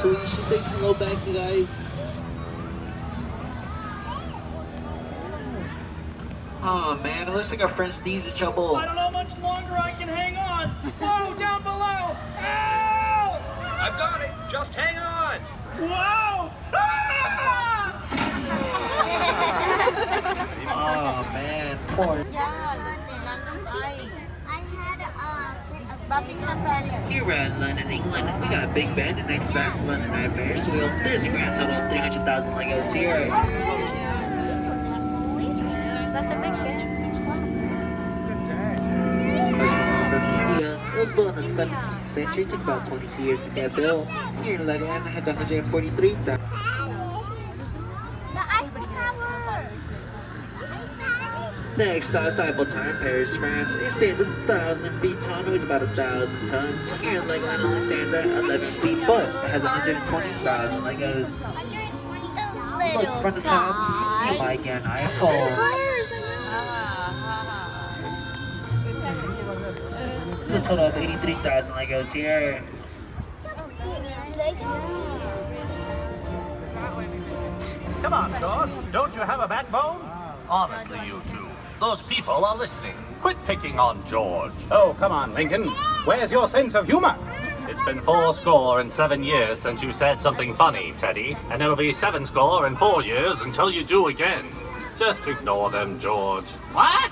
so she says hello back, you guys. Oh man, it looks like our friend Steve's in trouble. I don't know how much longer I can hang on. Whoa, down below! Ow! I've got it. Just hang on. Whoa! Ah! Oh man, poor. Here at London, England, we got a big band and next fast London Nightmare, so there's a grand total of 300,000 Legos here. That's a big band. It was built in the 17th century, took about 22 years to get built. Here in Legoland, it has 143,000. The Eiffel Tower! Next, Eiffel Tower in Paris, France. It stands 1,000 feet tall and weighs about 1,000 tons. Here in Legoland, it only stands at 11 feet, but it has 120,000 Legos. Look from the top, you might get an Eiffel. There's a total of 83,000 Legos here. Come on, George. Don't you have a backbone? Honestly, you two, those people are listening. Quit picking on George. Oh, come on, Lincoln. Where's your sense of humor? It's been 77 years since you said something funny, Teddy, and it'll be 74 years until you do again. Just ignore them, George. What?